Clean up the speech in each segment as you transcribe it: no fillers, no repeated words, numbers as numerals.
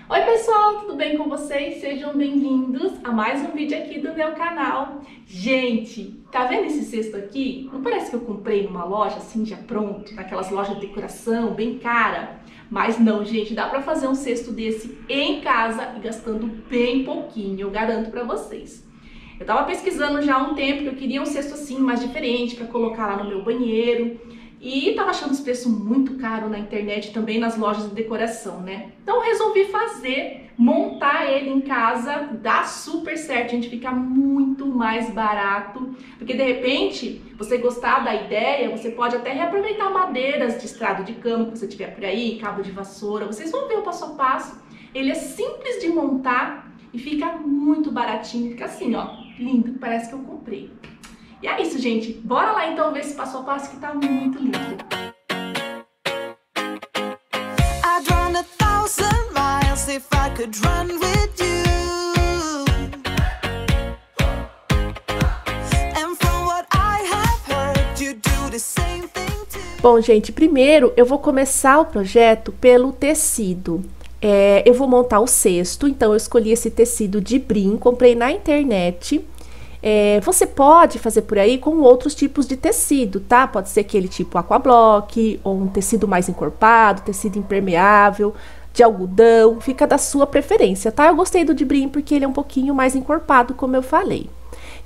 Oi pessoal, tudo bem com vocês? Sejam bem-vindos a mais um vídeo aqui do meu canal. Gente, tá vendo esse cesto aqui? Não parece que eu comprei numa loja assim já pronto, naquelas lojas de decoração bem cara? Mas não, gente, dá pra fazer um cesto desse em casa e gastando bem pouquinho, eu garanto pra vocês. Eu tava pesquisando já há um tempo que eu queria um cesto assim mais diferente pra colocar lá no meu banheiro. E tava achando os preços muito caros na internet, também nas lojas de decoração, né? Então resolvi montar ele em casa, dá super certo, gente, fica muito mais barato. Porque de repente, você gostar da ideia, você pode até reaproveitar madeiras de estrado de cama que você tiver por aí, cabo de vassoura, vocês vão ver o passo a passo. Ele é simples de montar e fica muito baratinho, fica assim, ó, lindo, parece que eu comprei. E é isso, gente. Bora lá então ver esse passo a passo que tá muito lindo. Bom, gente, primeiro eu vou começar o projeto pelo tecido. Eu vou montar o cesto, então eu escolhi esse tecido de brim, comprei na internet. Você pode fazer por aí com outros tipos de tecido, tá? Pode ser aquele tipo aquablock, ou um tecido mais encorpado, tecido impermeável, de algodão, fica da sua preferência, tá? Eu gostei do de brim porque ele é um pouquinho mais encorpado, como eu falei.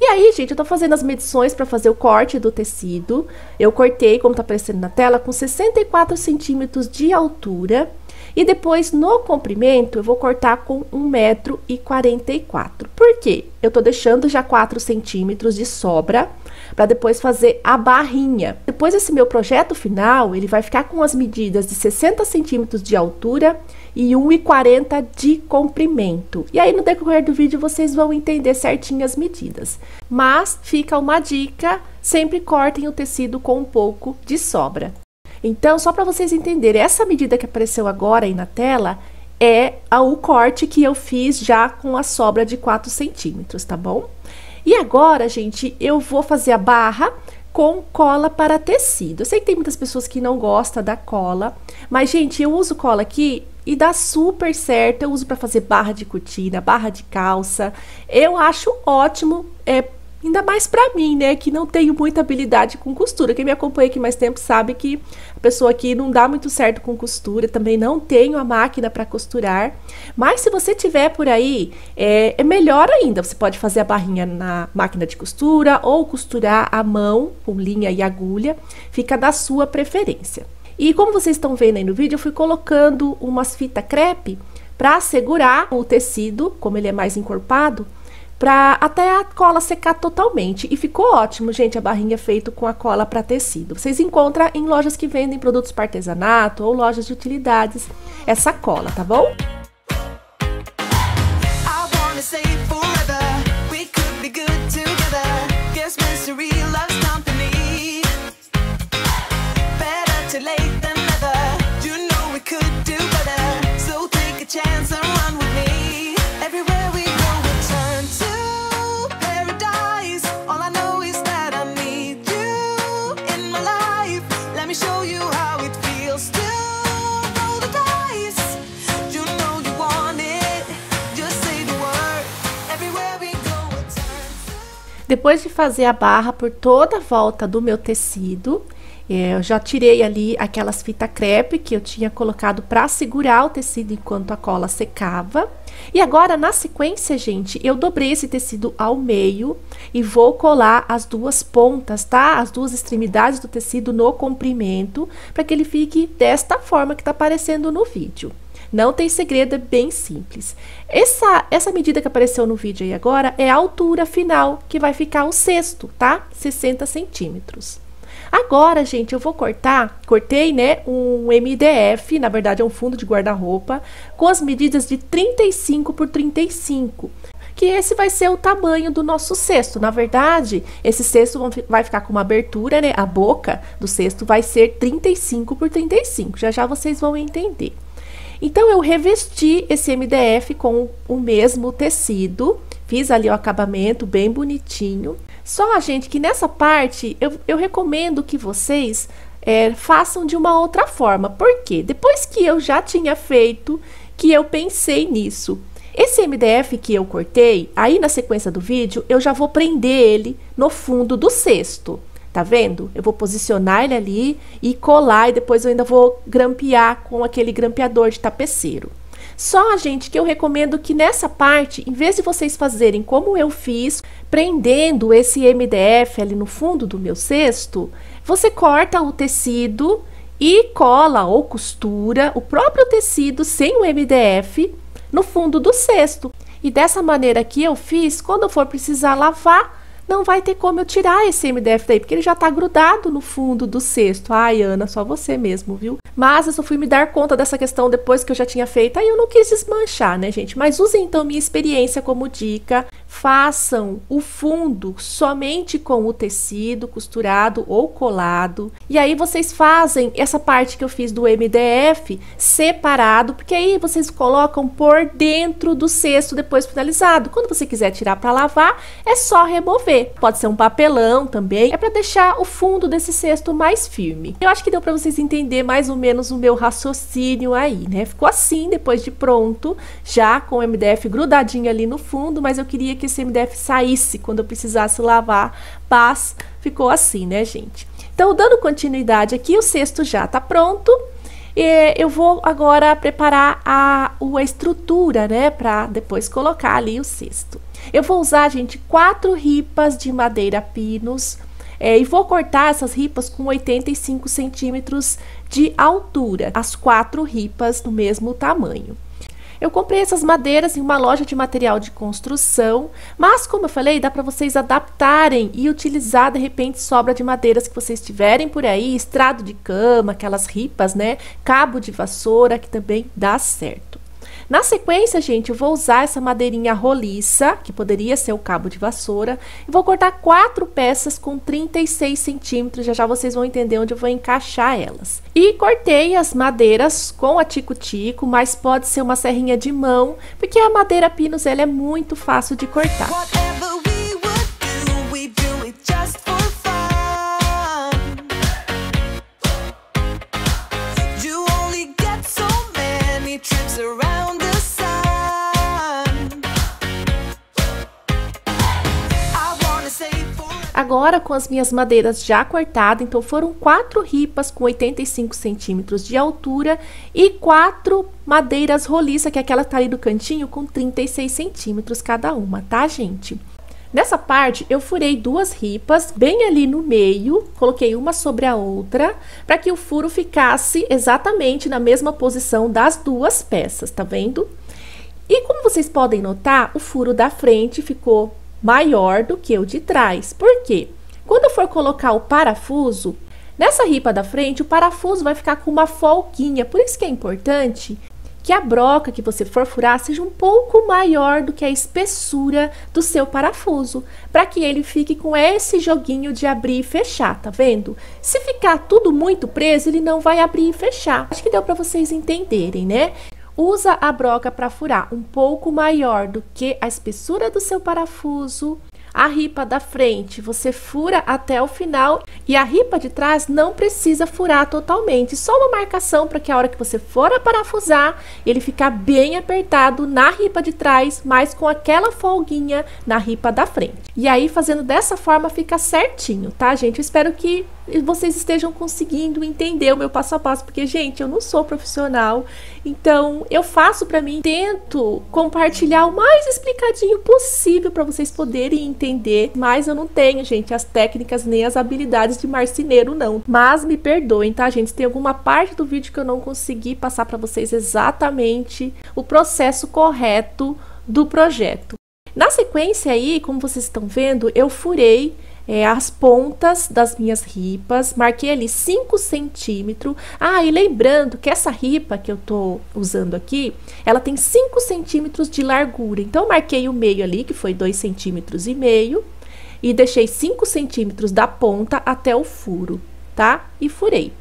E aí, gente, eu tô fazendo as medições para fazer o corte do tecido. Eu cortei, como tá aparecendo na tela, com 64 centímetros de altura. E depois, no comprimento, eu vou cortar com 1,44 m. Por quê? Eu tô deixando já 4 centímetros de sobra para depois fazer a barrinha. Depois, esse meu projeto final, ele vai ficar com as medidas de 60 centímetros de altura e 1,40 m de comprimento. E aí, no decorrer do vídeo, vocês vão entender certinho as medidas. Mas, fica uma dica, sempre cortem o tecido com um pouco de sobra. Então, só para vocês entenderem, essa medida que apareceu agora aí na tela é o corte que eu fiz já com a sobra de 4 centímetros, tá bom? E agora, gente, eu vou fazer a barra com cola para tecido. Eu sei que tem muitas pessoas que não gostam da cola, mas, gente, eu uso cola aqui e dá super certo. Eu uso para fazer barra de cortina, barra de calça. Eu acho ótimo, ainda mais pra mim, né, que não tenho muita habilidade com costura. Quem me acompanha aqui mais tempo sabe que a pessoa aqui não dá muito certo com costura, também não tenho a máquina para costurar. Mas se você tiver por aí, é melhor ainda. Você pode fazer a barrinha na máquina de costura ou costurar à mão com linha e agulha, fica da sua preferência. E como vocês estão vendo aí no vídeo, eu fui colocando umas fita crepe para segurar o tecido, como ele é mais encorpado, para até a cola secar totalmente. E ficou ótimo, gente, a barrinha feita com a cola para tecido. Vocês encontram em lojas que vendem produtos para artesanato ou lojas de utilidades essa cola, tá bom? Depois de fazer a barra por toda a volta do meu tecido, eu já tirei ali aquelas fita crepe que eu tinha colocado para segurar o tecido enquanto a cola secava. E agora, na sequência, gente, eu dobrei esse tecido ao meio e vou colar as duas pontas, tá? As duas extremidades do tecido no comprimento, para que ele fique desta forma que tá aparecendo no vídeo. Não tem segredo, é bem simples. Essa medida que apareceu no vídeo aí agora é a altura final que vai ficar o cesto, tá? 60 centímetros. Agora, gente, eu vou cortei, né, um MDF, na verdade é um fundo de guarda-roupa, com as medidas de 35 por 35. Que esse vai ser o tamanho do nosso cesto. Na verdade, esse cesto vai ficar com uma abertura, né? A boca do cesto vai ser 35 por 35. Já já vocês vão entender. Então, eu revesti esse MDF com o mesmo tecido, fiz ali o acabamento bem bonitinho. Só, gente, que nessa parte eu recomendo que vocês façam de uma outra forma. Por quê? Depois que eu já tinha feito que eu pensei nisso. Esse MDF que eu cortei, aí na sequência do vídeo, eu já vou prender ele no fundo do cesto. Tá vendo? Eu vou posicionar ele ali e colar, e depois eu ainda vou grampear com aquele grampeador de tapeceiro. Só, gente, que eu recomendo que nessa parte, em vez de vocês fazerem como eu fiz, prendendo esse MDF ali no fundo do meu cesto, você corta o tecido e cola ou costura o próprio tecido sem o MDF no fundo do cesto. E dessa maneira que eu fiz, quando eu for precisar lavar, não vai ter como eu tirar esse MDF daí, porque ele já tá grudado no fundo do cesto. Ai, Ana, só você mesmo, viu? Mas eu só fui me dar conta dessa questão depois que eu já tinha feito, aí eu não quis desmanchar, né, gente? Mas usem então minha experiência como dica, façam o fundo somente com o tecido costurado ou colado, e aí vocês fazem essa parte que eu fiz do MDF separado, porque aí vocês colocam por dentro do cesto depois finalizado. Quando você quiser tirar para lavar, é só remover. Pode ser um papelão também, é para deixar o fundo desse cesto mais firme. Eu acho que deu para vocês entender mais ou menos o meu raciocínio aí, né? Ficou assim depois de pronto, já com o MDF grudadinho ali no fundo, mas eu queria que esse MDF saísse quando eu precisasse lavar, mas ficou assim, né, gente? Então, dando continuidade aqui, o cesto já tá pronto. Eu vou agora preparar a estrutura, né, para depois colocar ali o cesto. Eu vou usar, gente, 4 ripas de madeira pinus, e vou cortar essas ripas com 85 centímetros de altura, as 4 ripas do mesmo tamanho. Eu comprei essas madeiras em uma loja de material de construção, mas como eu falei, dá para vocês adaptarem e utilizar de repente sobra de madeiras que vocês tiverem por aí, estrado de cama, aquelas ripas, né? Cabo de vassoura, que também dá certo. Na sequência, gente, eu vou usar essa madeirinha roliça, que poderia ser o cabo de vassoura, e vou cortar 4 peças com 36 centímetros, já vocês vão entender onde eu vou encaixar elas. E cortei as madeiras com a tico-tico, mas pode ser uma serrinha de mão, porque a madeira pinus ela é muito fácil de cortar. Agora, com as minhas madeiras já cortadas, então foram 4 ripas com 85 centímetros de altura e 4 madeiras roliça, que é aquela que tá ali do cantinho, com 36 centímetros cada uma, tá, gente? Nessa parte, eu furei 2 ripas bem ali no meio, coloquei uma sobre a outra, para que o furo ficasse exatamente na mesma posição das 2 peças, tá vendo? E como vocês podem notar, o furo da frente ficou maior do que o de trás. Por quê? Quando eu for colocar o parafuso, nessa ripa da frente, o parafuso vai ficar com uma folguinha. Por isso que é importante que a broca que você for furar seja um pouco maior do que a espessura do seu parafuso, para que ele fique com esse joguinho de abrir e fechar, tá vendo? Se ficar tudo muito preso, ele não vai abrir e fechar. Acho que deu para vocês entenderem, né? Usa a broca para furar um pouco maior do que a espessura do seu parafuso. A ripa da frente você fura até o final e a ripa de trás não precisa furar totalmente, só uma marcação para que a hora que você for a parafusar, ele ficar bem apertado na ripa de trás, mas com aquela folguinha na ripa da frente. E aí, fazendo dessa forma, fica certinho, tá, gente? Eu espero que vocês estejam conseguindo entender o meu passo a passo, porque, gente, eu não sou profissional, então eu faço para mim, tento compartilhar o mais explicadinho possível para vocês poderem entender, mas eu não tenho, gente, as técnicas nem as habilidades de marceneiro, não. Mas me perdoem, tá, gente? Se tem alguma parte do vídeo que eu não consegui passar para vocês exatamente o processo correto do projeto. Na sequência aí, como vocês estão vendo, eu furei as pontas das minhas ripas, marquei ali 5 centímetros. Ah, e lembrando que essa ripa que eu tô usando aqui, ela tem 5 centímetros de largura. Então, marquei o meio ali, que foi 2,5 centímetros, e deixei 5 centímetros da ponta até o furo, tá? E furei.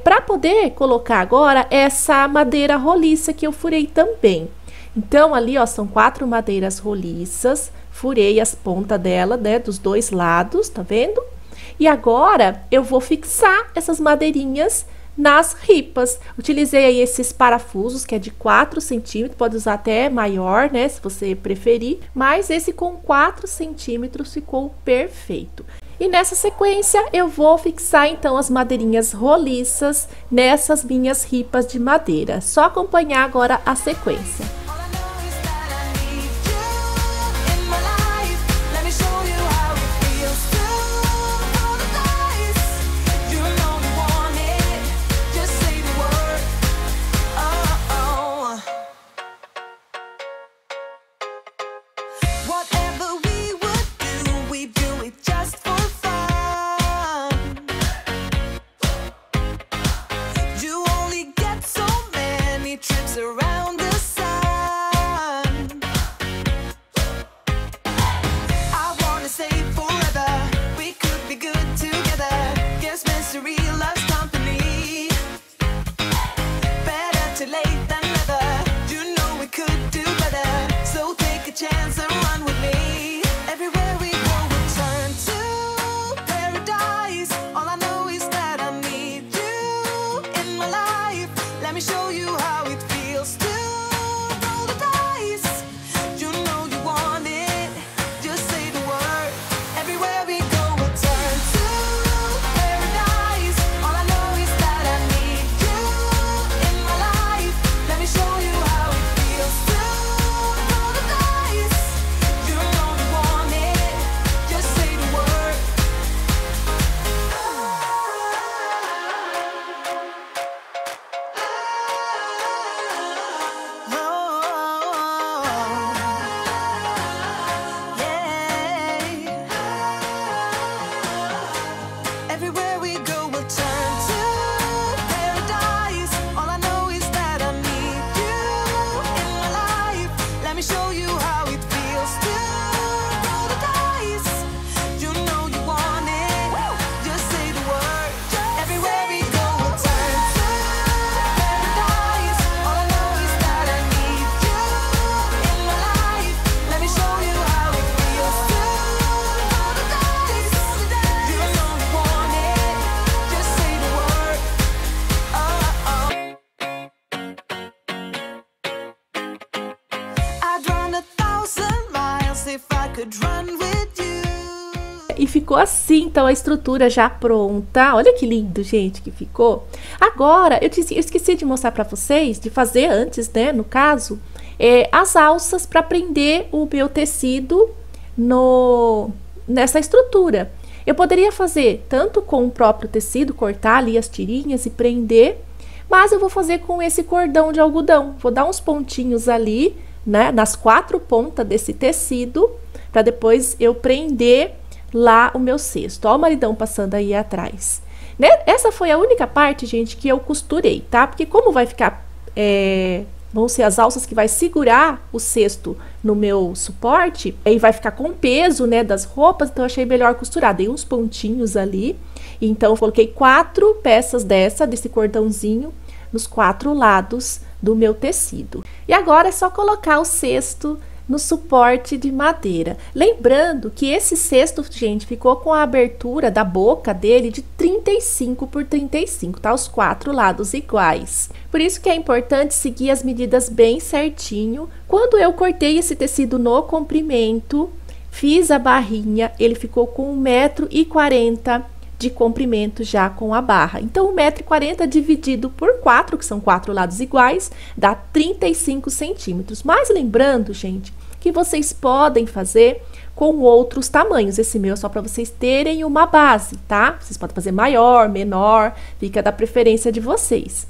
Para poder colocar agora essa madeira roliça que eu furei também. Então, ali, ó, são 4 madeiras roliças, furei as pontas dela, né, dos 2 lados, tá vendo? E agora, eu vou fixar essas madeirinhas nas ripas. Utilizei aí esses parafusos, que é de 4 centímetros, pode usar até maior, né, se você preferir, mas esse com 4 centímetros ficou perfeito. E nessa sequência eu vou fixar então as madeirinhas roliças nessas minhas ripas de madeira. Só acompanhar agora a sequência. E ficou assim, então, a estrutura já pronta. Olha que lindo, gente, que ficou. Agora, eu esqueci de mostrar pra vocês, de fazer antes, né, no caso, as alças para prender o meu tecido nessa estrutura. Eu poderia fazer tanto com o próprio tecido, cortar ali as tirinhas e prender, mas eu vou fazer com esse cordão de algodão. Vou dar uns pontinhos ali, né, nas 4 pontas desse tecido, para depois eu prender lá o meu cesto. Ó o maridão passando aí atrás. Né? Essa foi a única parte, gente, que eu costurei, tá? Porque como vai ficar, vão ser as alças que vai segurar o cesto no meu suporte, e vai ficar com peso, né, das roupas, então eu achei melhor costurar. Dei uns pontinhos ali, então eu coloquei 4 peças desse cordãozinho nos 4 lados do meu tecido. E agora é só colocar o cesto no suporte de madeira. Lembrando que esse cesto, gente, ficou com a abertura da boca dele de 35 por 35, tá? Os 4 lados iguais. Por isso que é importante seguir as medidas bem certinho. Quando eu cortei esse tecido no comprimento, fiz a barrinha, ele ficou com 1,40 m de comprimento já com a barra. Então, 1,40 m dividido por 4, que são 4 lados iguais, dá 35 centímetros. Mas lembrando, gente, que vocês podem fazer com outros tamanhos. Esse meu é só para vocês terem uma base, tá? Vocês podem fazer maior, menor, fica da preferência de vocês.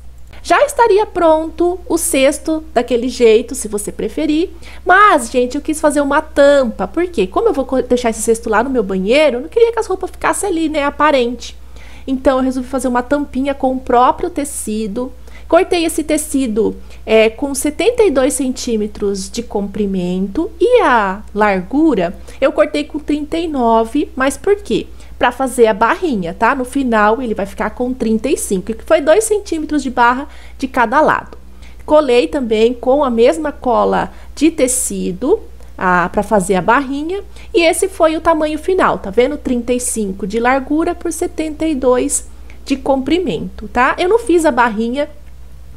Já estaria pronto o cesto daquele jeito, se você preferir. Mas, gente, eu quis fazer uma tampa. Por quê? Como eu vou deixar esse cesto lá no meu banheiro, eu não queria que as roupas ficassem ali, né, aparente. Então, eu resolvi fazer uma tampinha com o próprio tecido. Cortei esse tecido com 72 centímetros de comprimento. E a largura, eu cortei com 39, mas por quê? Para fazer a barrinha, tá? No final ele vai ficar com 35, que foi 2 centímetros de barra de cada lado. Colei também com a mesma cola de tecido para fazer a barrinha, e esse foi o tamanho final, tá vendo? 35 de largura por 72 de comprimento, tá? Eu não fiz a barrinha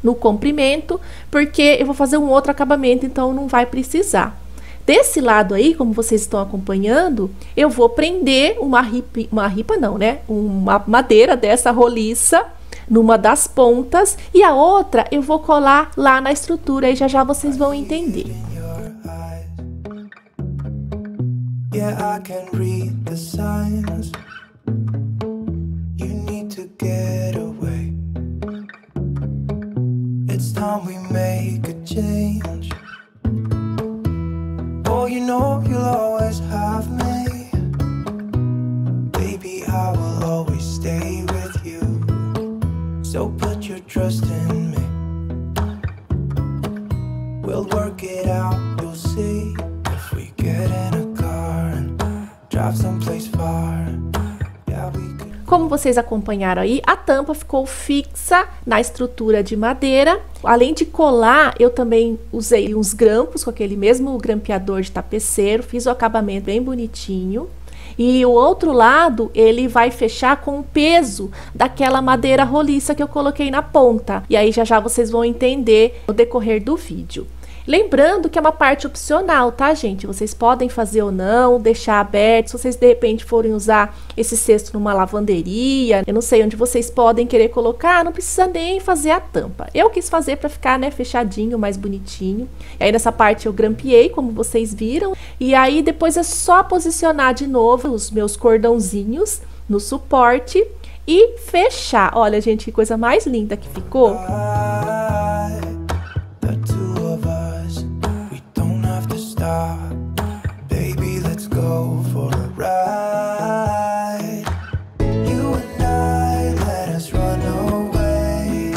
no comprimento, porque eu vou fazer um outro acabamento, então não vai precisar. Desse lado aí, como vocês estão acompanhando, eu vou prender uma ripa não, né? Uma madeira dessa roliça numa das pontas e a outra eu vou colar lá na estrutura e já já vocês vão entender. Yeah, I can read the signs. You need to get away. It's time we make a change. Oh, you know you'll always have me. Baby, I will always stay with you. So put your trust in me. We'll work it out, you'll see. If we get in a car and drive someplace far. Yeah, we could... Como vocês acompanharam aí, a tampa ficou fixa na estrutura de madeira. Além de colar, eu também usei uns grampos com aquele mesmo grampeador de tapeceiro. Fiz o acabamento bem bonitinho. E o outro lado, ele vai fechar com o peso daquela madeira roliça que eu coloquei na ponta. E aí já já vocês vão entender no decorrer do vídeo. Lembrando que é uma parte opcional, tá, gente? Vocês podem fazer ou não, deixar aberto. Se vocês de repente forem usar esse cesto numa lavanderia, eu não sei onde vocês podem querer colocar, não precisa nem fazer a tampa. Eu quis fazer para ficar, né, fechadinho, mais bonitinho. E aí nessa parte eu grampeei, como vocês viram. E aí depois é só posicionar de novo os meus cordãozinhos no suporte e fechar. Olha, gente, que coisa mais linda que ficou. Baby, let's go for a ride. You and I, let us run away.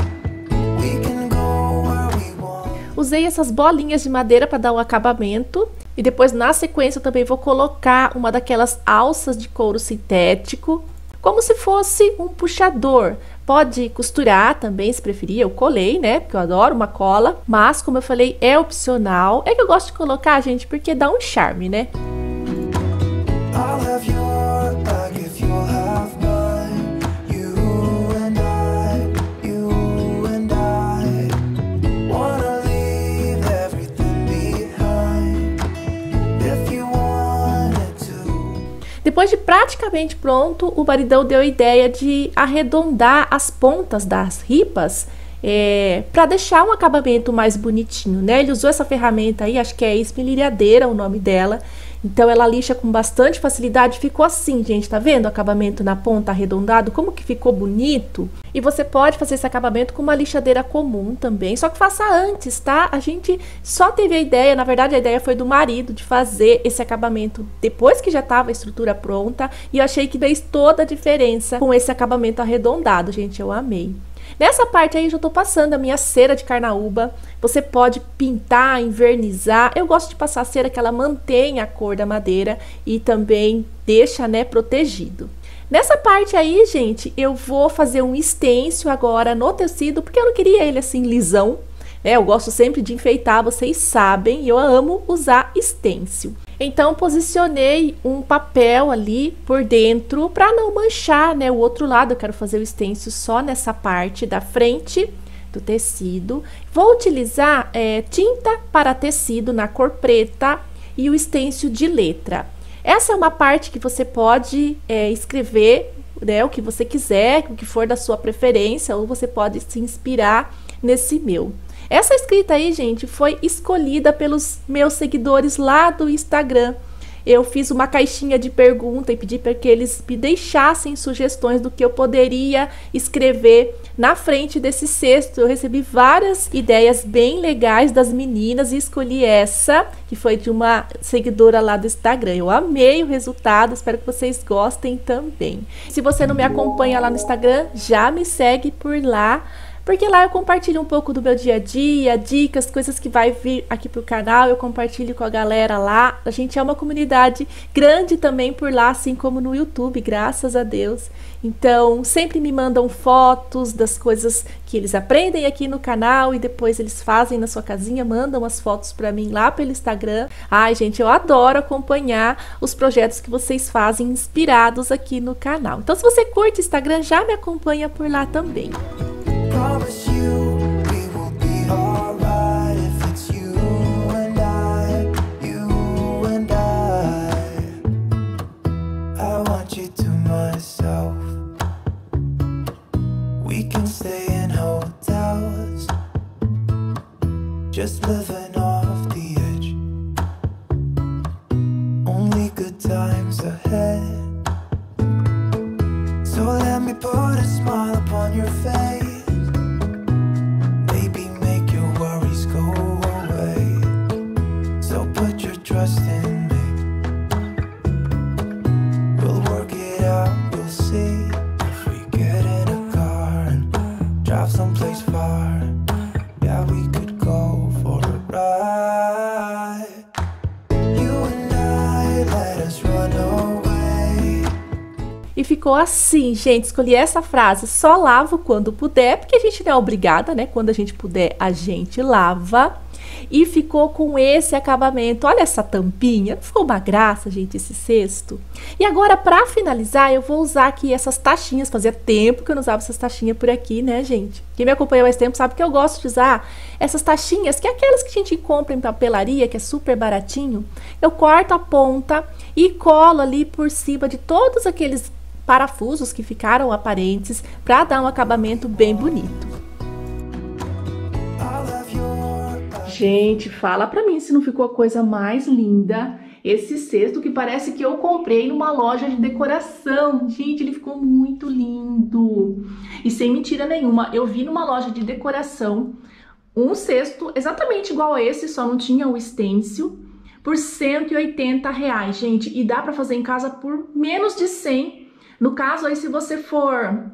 We can go where we want. Usei essas bolinhas de madeira para dar um acabamento. E depois, na sequência, eu também vou colocar uma daquelas alças de couro sintético, como se fosse um puxador. Pode costurar também, se preferir. Eu colei, né? Porque eu adoro uma cola. Mas, como eu falei, é opcional. É que eu gosto de colocar, gente, porque dá um charme, né? Depois de praticamente pronto, o maridão deu a ideia de arredondar as pontas das ripas para deixar um acabamento mais bonitinho, né? Ele usou essa ferramenta aí, acho que é esmerilhadeira o nome dela. Então ela lixa com bastante facilidade, ficou assim, gente, tá vendo o acabamento na ponta arredondado? Como que ficou bonito? E você pode fazer esse acabamento com uma lixadeira comum também, só que faça antes, tá? A gente só teve a ideia, na verdade a ideia foi do marido de fazer esse acabamento depois que já tava a estrutura pronta, e eu achei que fez toda a diferença com esse acabamento arredondado, gente, eu amei. Nessa parte aí eu já tô passando a minha cera de carnaúba. Você pode pintar, envernizar. Eu gosto de passar a cera que ela mantém a cor da madeira e também deixa, né, protegido. Nessa parte aí, gente, eu vou fazer um estêncil agora no tecido, porque eu não queria ele assim lisão, né? Eu gosto sempre de enfeitar, vocês sabem, e eu amo usar estêncil. Então, posicionei um papel ali por dentro para não manchar, né, o outro lado. Eu quero fazer o estêncil só nessa parte da frente do tecido. Vou utilizar tinta para tecido na cor preta e o estêncil de letra. Essa é uma parte que você pode escrever, né, o que você quiser, o que for da sua preferência, ou você pode se inspirar nesse meu. Essa escrita aí, gente, foi escolhida pelos meus seguidores lá do Instagram. Eu fiz uma caixinha de pergunta e pedi para que eles me deixassem sugestões do que eu poderia escrever na frente desse cesto. Eu recebi várias ideias bem legais das meninas e escolhi essa, que foi de uma seguidora lá do Instagram. Eu amei o resultado, espero que vocês gostem também. Se você não me acompanha lá no Instagram, já me segue por lá. Porque lá eu compartilho um pouco do meu dia a dia, dicas, coisas que vai vir aqui pro canal, eu compartilho com a galera lá. A gente é uma comunidade grande também por lá, assim como no YouTube, graças a Deus. Então, sempre me mandam fotos das coisas que eles aprendem aqui no canal e depois eles fazem na sua casinha, mandam as fotos para mim lá pelo Instagram. Ai, gente, eu adoro acompanhar os projetos que vocês fazem inspirados aqui no canal. Então, se você curte Instagram, já me acompanha por lá também. Promise you we will be alright if it's you and I, you and I want you to myself. We can stay in hotels, just living off the edge. Only good times ahead. So let me put a smile upon your face. Trust in me, we'll work it out, you'll see. If we get in a car and drive someplace far, yeah, we could go for a ride. You and I, let us run away. E ficou assim, gente, escolhi essa frase, só lavo quando puder, porque a gente não é obrigada, né? Quando a gente puder, a gente lava. E ficou com esse acabamento. Olha essa tampinha, não ficou uma graça, gente, esse cesto? E agora, para finalizar, eu vou usar aqui essas taxinhas. Fazia tempo que eu não usava essas taxinhas por aqui, né, gente? Quem me acompanha mais tempo sabe que eu gosto de usar essas taxinhas, que é aquelas que a gente compra em papelaria, que é super baratinho. Eu corto a ponta e colo ali por cima de todos aqueles parafusos que ficaram aparentes, para dar um acabamento bem bonito. Gente, fala pra mim se não ficou a coisa mais linda esse cesto que parece que eu comprei numa loja de decoração. Gente, ele ficou muito lindo. E sem mentira nenhuma, eu vi numa loja de decoração um cesto exatamente igual a esse, só não tinha o stencil, por R$180, gente. E dá pra fazer em casa por menos de 100. No caso aí, se você for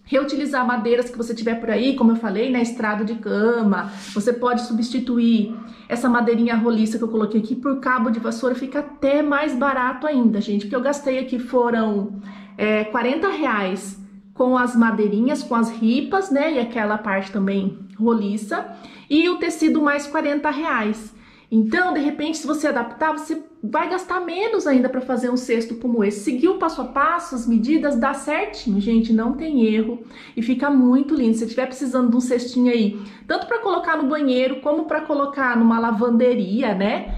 reutilizar madeiras que você tiver por aí, como eu falei, né, estrado de cama, você pode substituir essa madeirinha roliça que eu coloquei aqui por cabo de vassoura, fica até mais barato ainda, gente, porque eu gastei aqui foram R$40 com as madeirinhas, com as ripas, né, e aquela parte também roliça, e o tecido mais R$40. Então, de repente, se você adaptar, você vai gastar menos ainda para fazer um cesto como esse. Seguir o passo a passo, as medidas, dá certinho, gente, não tem erro e fica muito lindo. Se você estiver precisando de um cestinho aí, tanto para colocar no banheiro, como para colocar numa lavanderia, né?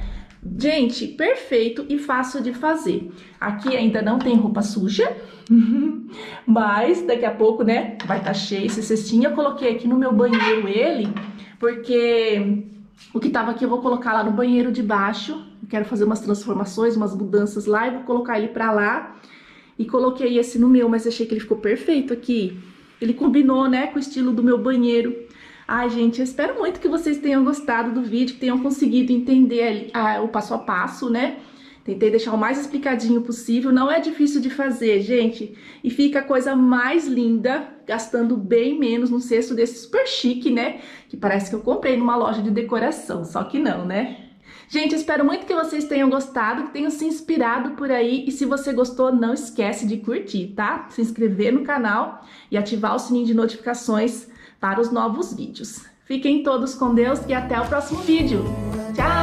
Gente, perfeito e fácil de fazer. Aqui ainda não tem roupa suja, mas daqui a pouco, né, vai estar cheio esse cestinho. Eu coloquei aqui no meu banheiro ele, porque o que tava aqui eu vou colocar lá no banheiro de baixo. Eu quero fazer umas transformações, umas mudanças lá e vou colocar ele pra lá. E coloquei esse no meu, mas achei que ele ficou perfeito aqui. Ele combinou, né, com o estilo do meu banheiro. Ai, gente, eu espero muito que vocês tenham gostado do vídeo, que tenham conseguido entender o passo a passo, né? Tentei deixar o mais explicadinho possível, não é difícil de fazer, gente. E fica a coisa mais linda, gastando bem menos num cesto desse super chique, né? Que parece que eu comprei numa loja de decoração, só que não, né? Gente, espero muito que vocês tenham gostado, que tenham se inspirado por aí. E se você gostou, não esquece de curtir, tá? Se inscrever no canal e ativar o sininho de notificações para os novos vídeos. Fiquem todos com Deus e até o próximo vídeo. Tchau!